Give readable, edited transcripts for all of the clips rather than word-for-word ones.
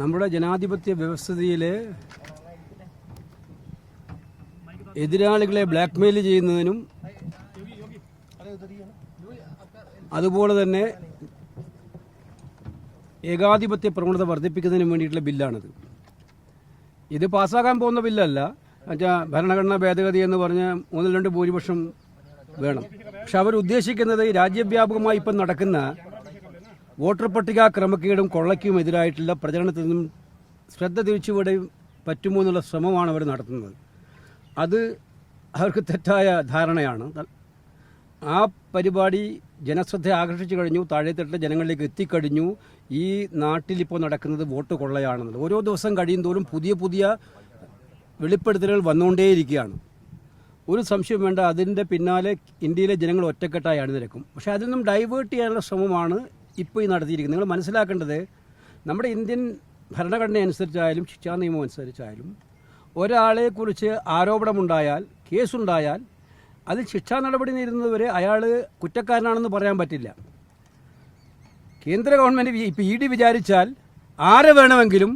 നമ്മുടെ ജനാധിപത്യ വ്യവസ്ഥിതിയിലെ എതിരാളികളെ ബ്ലാക്ക്മെയിൽ ചെയ്യുന്നതിനും അതുപോലെ തന്നെ ഏകാധിപത്യ പ്രവണത വർദ്ധിപ്പിക്കുന്നതിനും വേണ്ടിയിട്ടുള്ള ബില്ലാണിത്. ഇത് പാസ്സാക്കാൻ പോകുന്ന ബില്ലല്ല. എന്നുവെച്ചാൽ ഭരണഘടനാ ഭേദഗതി എന്ന് പറഞ്ഞ് 1/2 ഭൂരിപക്ഷം വേണം. പക്ഷെ അവരുദ്ദേശിക്കുന്നത് രാജ്യവ്യാപകമായി ഇപ്പം നടക്കുന്ന വോട്ടർ പട്ടിക ക്രമക്കേടും കൊള്ളയ്ക്കും എതിരായിട്ടുള്ള പ്രചരണത്തിൽ നിന്നും ശ്രദ്ധ തിരിച്ചുവിടാൻ പറ്റുമോ എന്നുള്ള ശ്രമമാണ് അവർ നടത്തുന്നത്. അത് അവർക്ക് തെറ്റായ ധാരണയാണ്. ആ പരിപാടി ജനശ്രദ്ധ ആകർഷിച്ചു കഴിഞ്ഞു, താഴെത്തട്ടിലെ ജനങ്ങളിലേക്ക് എത്തിക്കഴിഞ്ഞു. ഈ നാട്ടിലിപ്പോൾ നടക്കുന്നത് വോട്ട് കൊള്ളയാണെന്നുള്ളത്. ഓരോ ദിവസം കഴിയും തോറും പുതിയ പുതിയ വെളിപ്പെടുത്തലുകൾ വന്നുകൊണ്ടേയിരിക്കുകയാണ്. ഒരു സംശയം വേണ്ട, അതിൻ്റെ പിന്നാലെ ഇന്ത്യയിലെ ജനങ്ങൾ ഒറ്റക്കെട്ടായി അണിനിരക്കും. പക്ഷേ അതിൽ നിന്നും ഡൈവേർട്ട് ചെയ്യാനുള്ള ശ്രമമാണ് ഇപ്പോൾ ഈ നടത്തിയിരിക്കുന്നത്. നിങ്ങൾ മനസ്സിലാക്കേണ്ടത്, നമ്മുടെ ഇന്ത്യൻ ഭരണഘടന അനുസരിച്ചായാലും ശിക്ഷാ നിയമം അനുസരിച്ചായാലും ഒരാളെക്കുറിച്ച് ആരോപണമുണ്ടായാൽ, കേസുണ്ടായാൽ അതിൽ ശിക്ഷാ നടപടി നേരിടുന്നതുവരെ അയാൾ കുറ്റക്കാരനാണെന്ന് പറയാൻ പറ്റില്ല. കേന്ദ്ര ഗവൺമെൻറ് ഇപ്പോൾ ED വിചാരിച്ചാൽ ആരെ വേണമെങ്കിലും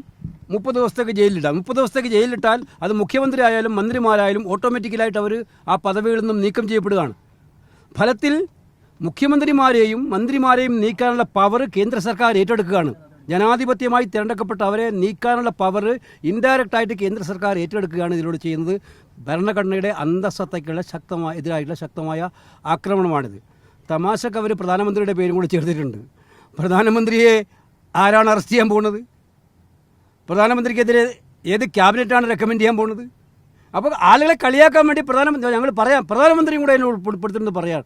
30 ദിവസത്തേക്ക് ജയിലിലിടാം. 30 ദിവസത്തേക്ക് ജയിലിലിട്ടാൽ അത് മുഖ്യമന്ത്രി ആയാലും മന്ത്രിമാരായാലും ഓട്ടോമാറ്റിക്കലായിട്ട് അവർ ആ പദവികളിൽ നിന്നും നീക്കം ചെയ്യപ്പെടുകയാണ്. ഫലത്തിൽ മുഖ്യമന്ത്രിമാരെയും മന്ത്രിമാരെയും നീക്കാനുള്ള പവർ കേന്ദ്ര സർക്കാർ ഏറ്റെടുക്കുകയാണ്. ജനാധിപത്യമായി തിരഞ്ഞെടുക്കപ്പെട്ട അവരെ നീക്കാനുള്ള പവർ ഇൻഡയറക്റ്റായിട്ട് കേന്ദ്ര സർക്കാർ ഏറ്റെടുക്കുകയാണ് ഇതിലൂടെ ചെയ്യുന്നത്. ഭരണഘടനയുടെ അന്തസ്സത്തയ്ക്കുള്ള എതിരായിട്ടുള്ള ശക്തമായ ആക്രമണമാണിത്. തമാശക്ക് അവർ പ്രധാനമന്ത്രിയുടെ പേരും കൂടി ചേർത്തിട്ടുണ്ട്. പ്രധാനമന്ത്രിയെ ആരാണ് അറസ്റ്റ് ചെയ്യാൻ പോകുന്നത്? പ്രധാനമന്ത്രിക്കെതിരെ ഏത് ക്യാബിനറ്റാണ് റെക്കമെൻഡ് ചെയ്യാൻ പോകുന്നത്? അപ്പോൾ ആളുകളെ കളിയാക്കാൻ വേണ്ടി പ്രധാനമന്ത്രിയും കൂടെ അതിനെ ഉൾപ്പെടുത്തുന്നത് പറയാം.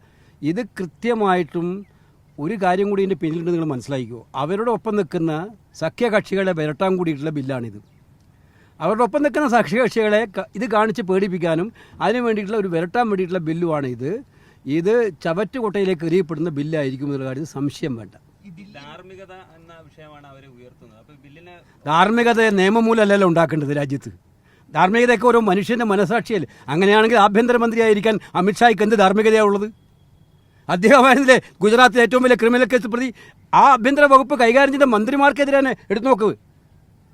ഇത് കൃത്യമായിട്ടും ഒരു കാര്യം കൂടി ഇതിൻ്റെ പിന്നിലുണ്ട്, നിങ്ങൾ മനസ്സിലാക്കിക്കോ. അവരുടെ ഒപ്പം നിൽക്കുന്ന സഖ്യകക്ഷികളെ വിരട്ടാൻ കൂടിയിട്ടുള്ള ബില്ലാണിത്. അവരുടെ ഒപ്പം നിൽക്കുന്ന സഖ്യകക്ഷികളെ ഇത് കാണിച്ച് പേടിപ്പിക്കാനും അതിനു വേണ്ടിയിട്ടുള്ള ഒരു വിരട്ടാൻ വേണ്ടിയിട്ടുള്ള ബില്ലുമാണ് ഇത്. ഇത് ചവറ്റുകൊട്ടയിലേക്ക് എറിയപ്പെടുന്ന ബില്ലായിരിക്കും എന്നുള്ള കാര്യത്തിൽ സംശയം വേണ്ട. ധാർമ്മികത എന്ന വിഷയമാണ് അവർ ഉയർത്തുന്നത്. അപ്പോൾ ബില്ലിന് ധാർമ്മികത നിയമമൂലമല്ലല്ലോ ഉണ്ടാക്കേണ്ടത് രാജ്യത്ത്. ധാർമ്മികതയൊക്കെ ഓരോ മനുഷ്യൻ്റെ മനസാക്ഷിയല്ലേ. അങ്ങനെയാണെങ്കിൽ ആഭ്യന്തരമന്ത്രിയായിരിക്കാൻ അമിത്ഷായ്ക്ക് എന്ത് ധാർമ്മികതയാണുള്ളത്? അദ്ദേഹമായിരുന്നില്ലേ ഗുജറാത്തിലെ ഏറ്റവും വലിയ ക്രിമിനൽ കേസ് പ്രതി? ആ ആഭ്യന്തര വകുപ്പ് കൈകാര്യം ചെയ്ത മന്ത്രിമാർക്കെതിരെ തന്നെ എടുത്തു നോക്ക്.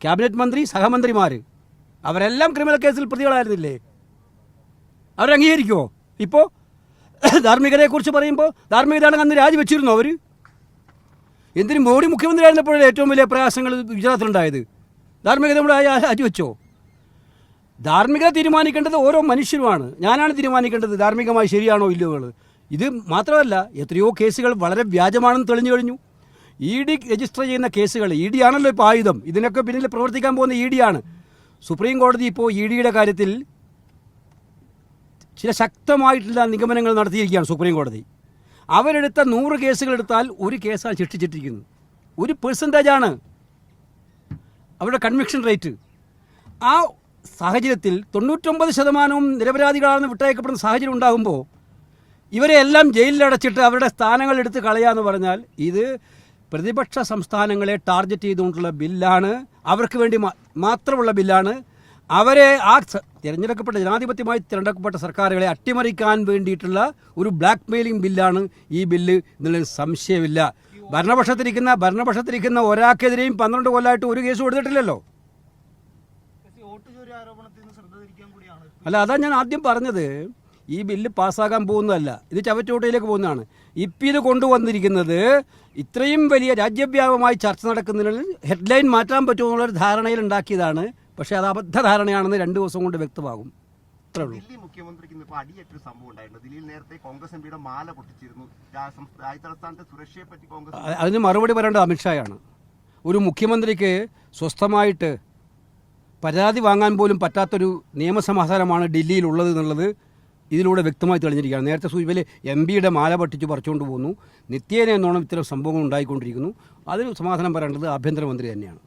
ക്യാബിനറ്റ് മന്ത്രി, സഹമന്ത്രിമാർ അവരെല്ലാം ക്രിമിനൽ കേസിൽ പ്രതികളായിരുന്നില്ലേ? അവരംഗീകരിക്കുമോ? ഇപ്പോൾ ധാർമ്മികതയെക്കുറിച്ച് പറയുമ്പോൾ ധാർമ്മികതയാണെങ്കിൽ അന്ന് രാജിവെച്ചിരുന്നോ അവർ? എന്തിന് മോഡി മുഖ്യമന്ത്രി ആയിരുന്നപ്പോഴേ ഏറ്റവും വലിയ പ്രയാസങ്ങൾ ഗുജറാത്തിലുണ്ടായത്? ധാർമ്മികത നമ്മൾ രാജിവെച്ചോ? ധാർമ്മികത തീരുമാനിക്കേണ്ടത് ഓരോ മനുഷ്യരുമാണ്. ഞാനാണ് തീരുമാനിക്കേണ്ടത് ധാർമ്മികമായി ശരിയാണോ ഇല്ലയോ. ഇത് മാത്രമല്ല, എത്രയോ കേസുകൾ വളരെ വ്യാജമാണെന്ന് തെളിഞ്ഞു കഴിഞ്ഞു. ED രജിസ്റ്റർ ചെയ്യുന്ന കേസുകൾ, ED ആണല്ലോ ഇപ്പോൾ ആയുധം. ഇതിനൊക്കെ പിന്നിൽ പ്രവർത്തിക്കാൻ പോകുന്ന ED ആണ്. സുപ്രീം കോടതി ഇപ്പോൾ EDയുടെ കാര്യത്തിൽ ചില ശക്തമായിട്ടുള്ള നിഗമനങ്ങൾ നടത്തിയിരിക്കുകയാണ്. സുപ്രീം കോടതി അവരെടുത്ത 100 കേസുകൾ എടുത്താൽ ഒരു കേസാണ് ശിക്ഷിച്ചിട്ടിരിക്കുന്നത്. 1% അവരുടെ കൺവിക്ഷൻ റേറ്റ്. ആ സാഹചര്യത്തിൽ 99% നിരപരാധികളാണെന്ന് വിട്ടയക്കപ്പെടുന്ന സാഹചര്യം ഉണ്ടാകുമ്പോൾ ഇവരെ എല്ലാം ജയിലിലടച്ചിട്ട് അവരുടെ സ്ഥാനങ്ങൾ എടുത്ത് കളയാന്ന് പറഞ്ഞാൽ ഇത് പ്രതിപക്ഷ സംസ്ഥാനങ്ങളെ ടാർഗറ്റ് ചെയ്തുകൊണ്ടുള്ള ബില്ലാണ്. അവർക്ക് വേണ്ടി മാത്രമുള്ള ബില്ലാണ്. അവരെ ആ തിരഞ്ഞെടുക്കപ്പെട്ട ജനാധിപത്യമായി തിരഞ്ഞെടുക്കപ്പെട്ട സർക്കാരുകളെ അട്ടിമറിക്കാൻ വേണ്ടിയിട്ടുള്ള ഒരു ബ്ലാക്ക് മെയിലിംഗ് ബില്ലാണ് ഈ ബില്ല് എന്നുള്ളതിൽ സംശയമില്ല. ഭരണപക്ഷത്തിരിക്കുന്ന ഒരാൾക്കെതിരെയും 12 കൊല്ലമായിട്ട് ഒരു കേസ് കൊടുത്തിട്ടില്ലല്ലോ. അല്ല, അതാ ഞാൻ ആദ്യം പറഞ്ഞത്. ഈ ബില്ല് പാസ്സാകാൻ പോകുന്നതല്ല, ഇത് ചവറ്റുകൊട്ടയിലേക്ക് പോകുന്നതാണ്. ഇപ്പം ഇത് കൊണ്ടുവന്നിരിക്കുന്നത് ഇത്രയും വലിയ രാജ്യവ്യാപകമായി ചർച്ച നടക്കുന്നതിൽ ഹെഡ്ലൈൻ മാറ്റാൻ പറ്റുമെന്നുള്ളൊരു ധാരണയിൽ ഉണ്ടാക്കിയതാണ്. പക്ഷേ അത് അബദ്ധ ധാരണയാണെന്ന് 2 ദിവസം കൊണ്ട് വ്യക്തമാകും. ദില്ലി മുഖ്യമന്ത്രിക്ക് ഇന്ന് അടിയേറ്റൊരു സംഭവം ഉണ്ടായിട്ടുണ്ട്. ദില്ലിയിൽ നേരത്തെ കോൺഗ്രസ് എംപിയുടെ മാല പൊട്ടിച്ചിരുന്നു. തലസ്ഥാനത്തെ സുരക്ഷയെ പറ്റി കോൺഗ്രസ് അതിന് മറുപടി പറയേണ്ടത് അമിത്ഷായാണ്. ഒരു മുഖ്യമന്ത്രിക്ക് സ്വസ്ഥമായിട്ട് പരാതി വാങ്ങാൻ പോലും പറ്റാത്തൊരു നിയമസമാധാനമാണ് ഡൽഹിയിലുള്ളത് എന്നുള്ളത് ഇതിലൂടെ വ്യക്തമായി തെളിഞ്ഞിരിക്കുകയാണ്. നേരത്തെ സൂചിപ്പിലെ MPയുടെ മാല പൊട്ടിച്ച് പറിച്ചുകൊണ്ട് പോകുന്നു. നിത്യേന എന്നോണം ഇത്തരം സംഭവങ്ങൾ ഉണ്ടായിക്കൊണ്ടിരിക്കുന്നു. അതിന് സമാധാനം പറയേണ്ടത് ആഭ്യന്തരമന്ത്രി തന്നെയാണ്.